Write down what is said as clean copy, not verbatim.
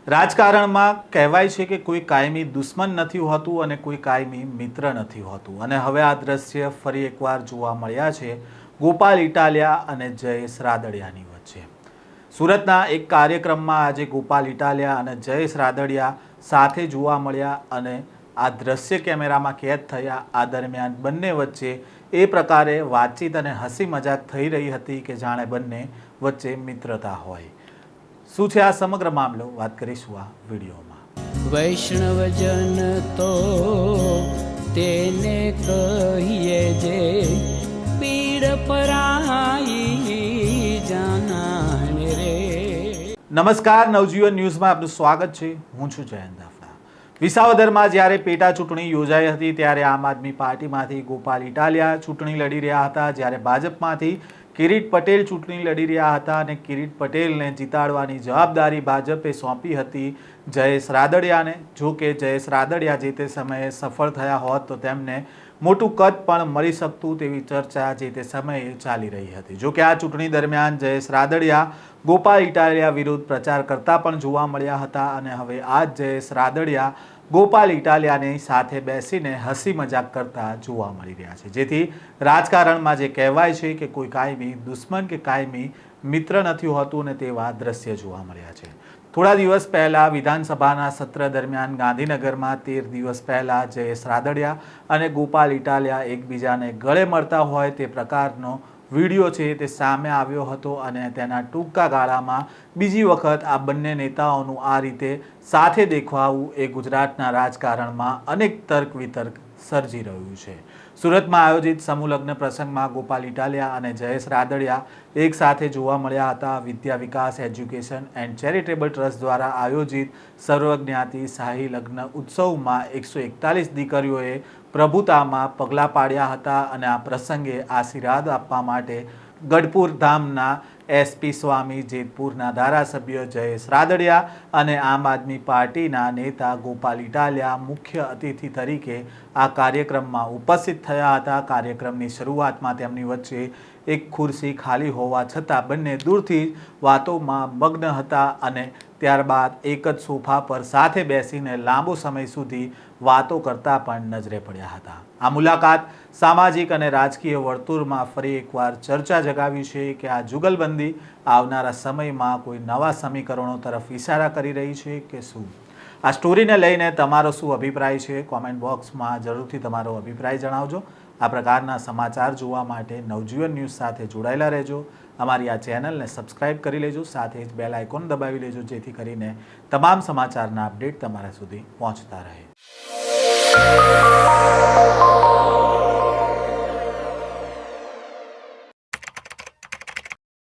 રાજકારણમાં કહેવાય છે કે કોઈ કાયમી દુશ્મન નથી હોતું અને કોઈ કાયમી મિત્ર નથી હોતું અને હવે આ દ્રશ્ય ફરી એકવાર જોવા મળ્યા છે ગોપાલ ઇટાલિયા અને જયેશ રાદડિયાની વચ્ચે। સુરતના એક કાર્યક્રમમાં આજે ગોપાલ ઇટાલિયા અને જયેશ રાદડિયા સાથે જોવા મળ્યા અને આ દ્રશ્ય કેમેરામાં કેદ થયા। આ દરમિયાન બંને વચ્ચે એ પ્રકારે વાતચીત અને હસી મજાક થઈ રહી હતી કે જાણે બંને વચ્ચે મિત્રતા હોય। શું છે આ સમગ્ર મામલો, વાત કરીશું આ વિડીયોમાં। વૈષ્ણવજન તો તેને કહીએ જે પીડ પરાઈ જાનાને રે। નમસ્કાર, નવજીવન ન્યૂઝમાં આપનું સ્વાગત છે। હું છું જયંત દાફડા। વિસાવદરમાં જ્યારે પેટા ચૂંટણી યોજાઈ હતી ત્યારે આમ આદમી પાર્ટીમાંથી ગોપાલ ઇટાલિયા ચૂંટણી લડી રહ્યા હતા, જ્યારે ભાજપમાંથી કિરીટ પટેલ ચૂંટણી લડી રહ્યા હતા અને કિરીટ પટેલને જીતાડવાની જવાબદારી ભાજપે સોંપી હતી જયેશ રાદડિયાને। જો કે જયેશ રાદડિયા જે તે સમયે સફળ થયા હોત તો તેમને મોટું કદ પણ મળી શકતું તેવી ચર્ચા જે તે સમયે ચાલી રહી હતી। જો કે આ ચૂંટણી દરમિયાન જયેશ રાદડિયા ગોપાલ ઇટાલિયા વિરુદ્ધ પ્રચાર કરતા પણ જોવા મળ્યા હતા અને હવે આ જયેશ રાદડિયા ગોપાલ ઇટાલિયાની સાથે બેસીને હસી મજાક કરતા જોવા મળી રહ્યા છે, જેથી રાજકારણમાં જે કહેવાય છે કે કોઈ કાયમી દુશ્મન કે કાયમી મિત્ર નથી હોતું અને તેવા દ્રશ્ય જોવા મળ્યા છે। થોડા દિવસ પહેલાં વિધાનસભાના સત્ર દરમિયાન ગાંધીનગરમાં 13 દિવસ પહેલાં જયેશ રાદડિયા અને ગોપાલ ઇટાલિયા એકબીજાને ગળે મળતા હોય તે પ્રકારનો વિડીયો છે તે સામે આવ્યો હતો અને તેના ટૂંકા ગાળામાં બીજી વખત આ બંને નેતાઓનું આ રીતે સાથે દેખાવું એ ગુજરાતના રાજકારણમાં અનેક તર્ક વિતર્ક સર્જી રહ્યું છે। સુરતમાં આયોજિત સમૂહ લગ્ન પ્રસંગમાં ગોપાલ ઇટાલિયા અને જયેશ રાદડિયા એક સાથે જોવા મળ્યા હતા। વિદ્યા વિકાસ એજ્યુકેશન એન્ડ ચેરિટેબલ ટ્રસ્ટ દ્વારા આયોજિત સર્વજ્ઞાતિ શાહી લગ્ન ઉત્સવમાં 141 દીકરીઓએ પ્રભુતામાં પગલાં પાડ્યા હતા અને આ પ્રસંગે આશીર્વાદ આપવા માટે ગઢપુર ધામના એસપી સ્વામી, જેતપુરના ધારાસભ્ય જયેશ રાદડિયા અને આમ આદમી પાર્ટીના નેતા ગોપાલ ઇટાલિયા મુખ્ય અતિથિ તરીકે આ કાર્યક્રમમાં ઉપસ્થિત થયા હતા। કાર્યક્રમની શરૂઆતમાં તેમની વચ્ચે એક ખુરશી ખાલી હોવા છતાં બંને દૂરથી વાતોમાં મગ્ન હતા અને ત્યારબાદ એક જ સોફા પર સાથે બેસીને લાંબો સમય સુધી વાતો કરતા પણ નજરે પડ્યા હતા। આ મુલાકાત સામાજિક અને રાજકીય વર્તુળમાં ફરી એકવાર ચર્ચા જગાવી છે કે આ જુગલબંધી આવનારા સમયમાં કોઈ નવા સમીકરણો તરફ ઇશારા કરી રહી છે કે શું। આ સ્ટોરીને લઈને તમારો શું અભિપ્રાય છે, કોમેન્ટ બોક્સમાં જરૂરથી તમારો અભિપ્રાય જણાવજો। આ પ્રકારના સમાચાર જોવા માટે નવજીવન ન્યૂઝ સાથે જોડાયેલા રહેજો। અમારી આ ચેનલને સબસ્ક્રાઇબ કરી લેજો, સાથે જ બેલ આઇકોન દબાવી લેજો જેથી કરીને તમામ સમાચારના અપડેટ તમારા સુધી પહોંચતા રહે।